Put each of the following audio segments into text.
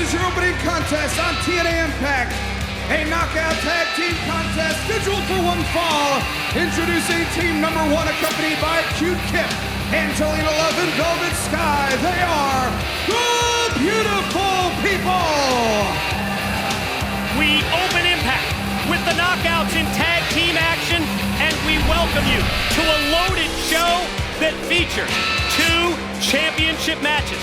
is your opening contest on TNA Impact. A knockout tag team contest scheduled for one fall. Introducing team number one, accompanied by Cute Kip, Angelina Love, and Velvet Sky. They are the Beautiful People. We open Impact with the knockouts in tag team action, and we welcome you to a loaded show that features two championship matches.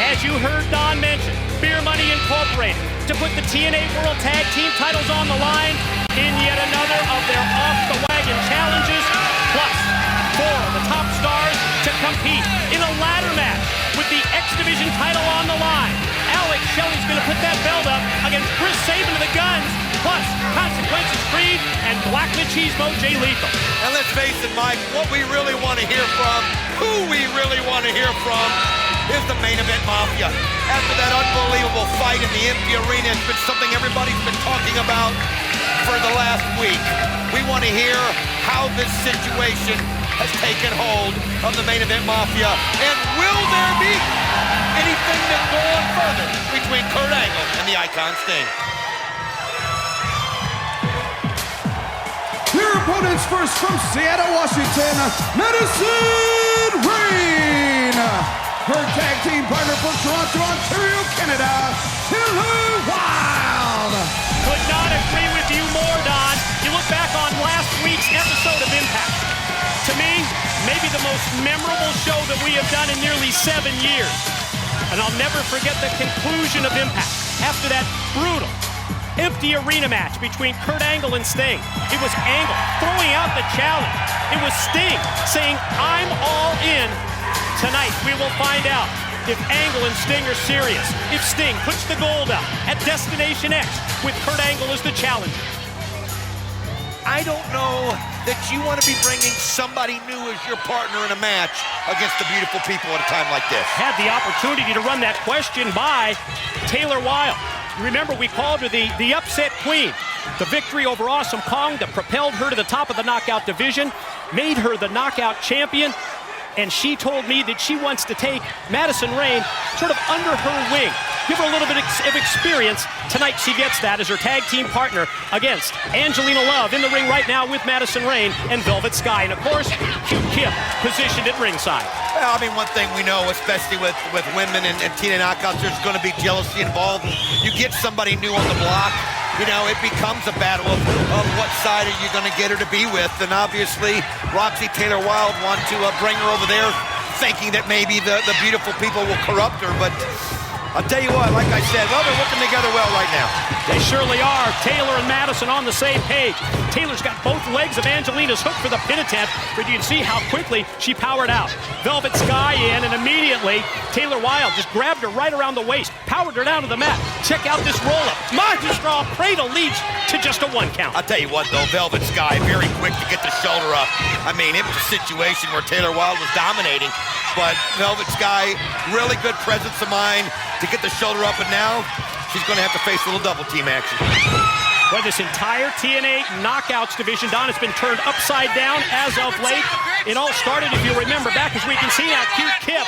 As you heard Don mention, Beer Money Incorporated to put the TNA World Tag Team titles on the line in yet another of their off-the-wagon challenges, plus four of the top stars to compete in a ladder match with the X Division title on the line. Alex Shelley's going to put that belt up against Chris Sabin of the Guns, plus Consequences Creed and Black Machismo Jay Lethal. And let's face it, Mike, what we really want to hear from, who we really want to hear from, is the Main Event Mafia. After that unbelievable fight in the empty arena, it's been something everybody's been talking about for the last week. We want to hear how this situation has taken hold of the Main Event Mafia, and will there be anything to go on further between Kurt Angle and the Icon Sting? Your opponents first from Seattle, Washington, Madison, Rayne. Her tag team partner from Toronto, Ontario, Canada, Wilde. Could not agree with you more, Don. You look back on last week's episode of Impact. To me, maybe the most memorable show that we have done in nearly 7 years. And I'll never forget the conclusion of Impact. After that brutal, empty arena match between Kurt Angle and Sting. It was Angle throwing out the challenge. It was Sting saying, "I'm all in." Tonight, we will find out if Angle and Sting are serious, if Sting puts the gold up at Destination X with Kurt Angle as the challenger. I don't know that you want to be bringing somebody new as your partner in a match against the Beautiful People at a time like this. Had the opportunity to run that question by Taylor Wilde. Remember, we called her the upset queen. The victory over Awesome Kong that propelled her to the top of the knockout division, made her the knockout champion. And she told me that she wants to take Madison Rayne sort of under her wing, give her a little bit of experience. Tonight she gets that as her tag team partner against Angelina Love in the ring right now with Madison Rayne and Velvet Sky. And of course, Cute Kip positioned at ringside. Well, I mean, one thing we know, especially with women and TNA knockouts, there's going to be jealousy involved. You get somebody new on the block, you know, it becomes a battle of what side are you going to get her to be with. And obviously, Roxy Taylor Wilde wants to bring her over there thinking that maybe the Beautiful People will corrupt her. But I'll tell you what, like I said, well, they're working together well right now. They surely are. Taylor and Madison on the same page. Taylor's got both legs of Angelina's hook for the pin attempt, but you can see how quickly she powered out. Velvet Sky in, and immediately Taylor Wilde just grabbed her right around the waist, powered her down to the mat. Check out this roll-up. Magistral Cradle leads to just a 1 count. I'll tell you what, though, Velvet Sky, very quick to get the shoulder up. I mean, it was a situation where Taylor Wilde was dominating, but Velvet Sky, really good presence of mind to get the shoulder up, and now she's going to have to face a little double team action. Well, this entire TNA Knockouts division, Don, has been turned upside down as of late. It all started, if you remember, back as we can see now, Cute Kip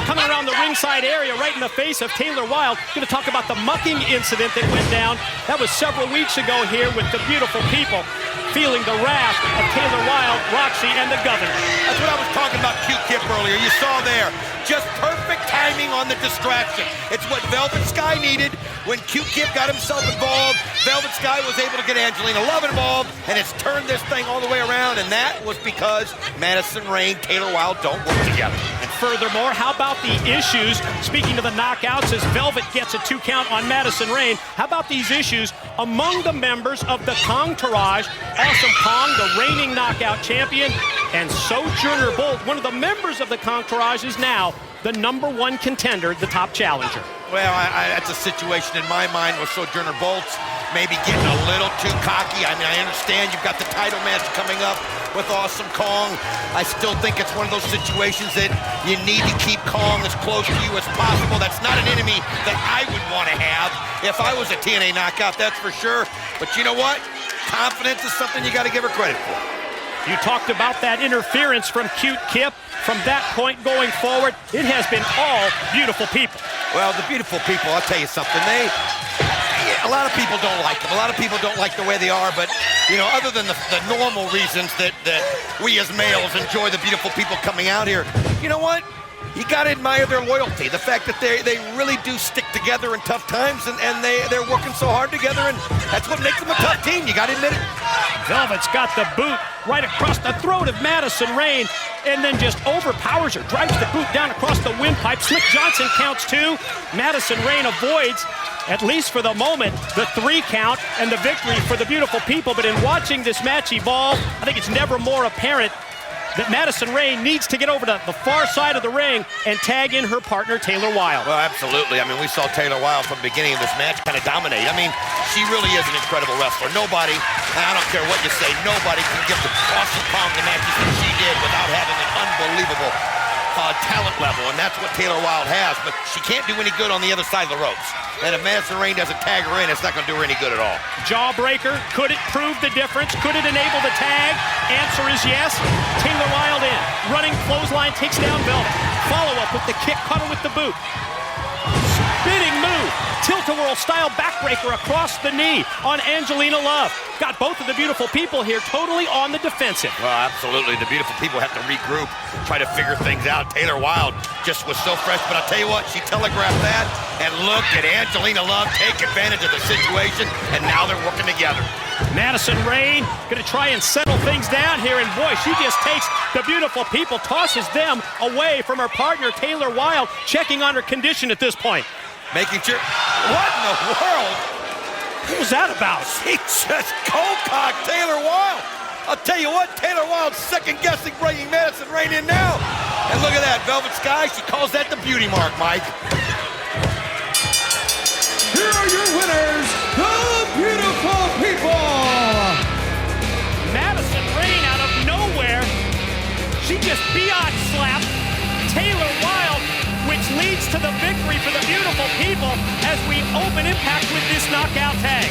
coming around the ringside area right in the face of Taylor Wilde. Going to talk about the mucking incident that went down. That was several weeks ago here with the Beautiful People feeling the wrath of Taylor Wilde, Roxy, and the Governor. That's what I was talking about Cute Kip earlier. You saw there, just perfect timing on the distraction. It's what Velvet Sky needed. When Cute Kip got himself involved, Velvet Sky was able to get Angelina Love involved, and it's turned this thing all the way around, and that was because Madison Rayne, Taylor Wilde don't work together. And furthermore, how about the issues, speaking of the knockouts, as Velvet gets a 2 count on Madison Rayne, how about these issues among the members of the Kongtourage? Awesome Kong, the reigning knockout champion, and Sojourner Bolt, one of the members of the Kongtourage, is now the #1 contender, the top challenger. Well, that's a situation in my mind where Sojourner Bolt's maybe getting a little too cocky. I mean, I understand you've got the title match coming up with Awesome Kong. I still think it's one of those situations that you need to keep Kong as close to you as possible. That's not an enemy that I would want to have if I was a TNA knockout, that's for sure. But you know what? Confidence is something you got to give her credit for. You talked about that interference from Cute Kip. From that point going forward, it has been all Beautiful People. Well, the beautiful people, I'll tell you something. A lot of people don't like them. A lot of people don't like the way they are, but, you know, other than the normal reasons that we as males enjoy the beautiful people coming out here, you know what? You got to admire their loyalty. The fact that they really do stick together in tough times, and they're working so hard together, and that's what makes them a tough team. You got to admit it. Velvet's got the boot right across the throat of Madison Rayne, and then just overpowers her, drives the boot down across the windpipe. Slick Johnson counts 2. Madison Rayne avoids, at least for the moment, the 3 count and the victory for the beautiful people. But in watching this match evolve, I think it's never more apparent that Madison Rayne needs to get over to the far side of the ring and tag in her partner, Taylor Wilde. Well, absolutely. I mean, we saw Taylor Wilde from the beginning of this match kind of dominate. I mean, she really is an incredible wrestler. Nobody, and I don't care what you say, nobody can give the awesome palm the matches that she did without having an unbelievable talent level, and that's what Taylor Wilde has, but she can't do any good on the other side of the ropes. And if Madison Rayne doesn't tag her in, it's not going to do her any good at all. Jawbreaker, could it prove the difference? Could it enable the tag? Answer is yes. Taylor Wilde in. Running clothesline takes down Velvet. Follow-up with the kick, cutter with the boot. Spinning move, tilt-a-whirl style backbreaker across the knee on Angelina Love. Got both of the beautiful people here totally on the defensive. Well, absolutely. The beautiful people have to regroup, try to figure things out. Taylor Wilde just was so fresh, but I'll tell you what, she telegraphed that, and look at Angelina Love take advantage of the situation, and now they're working together. Madison Rayne going to try and settle things down here, and boy, she just takes the beautiful people, tosses them away from her partner, Taylor Wilde, checking on her condition at this point. Making sure, what in the world? What was that about? She just cold-cocked Taylor Wilde. I'll tell you what, Taylor Wilde's second-guessing bringing Madison Rayne in now. And look at that, Velvet Sky, she calls that the beauty mark, Mike. Here are your winners, the beautiful people. Madison Rayne out of nowhere. She just biatch slapped Taylor Wilde, which leads to the victory for the beautiful people as we open Impact with this knockout tag.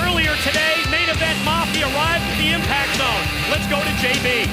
Earlier today, Main Event Mafia arrived at the Impact Zone. Let's go to JB.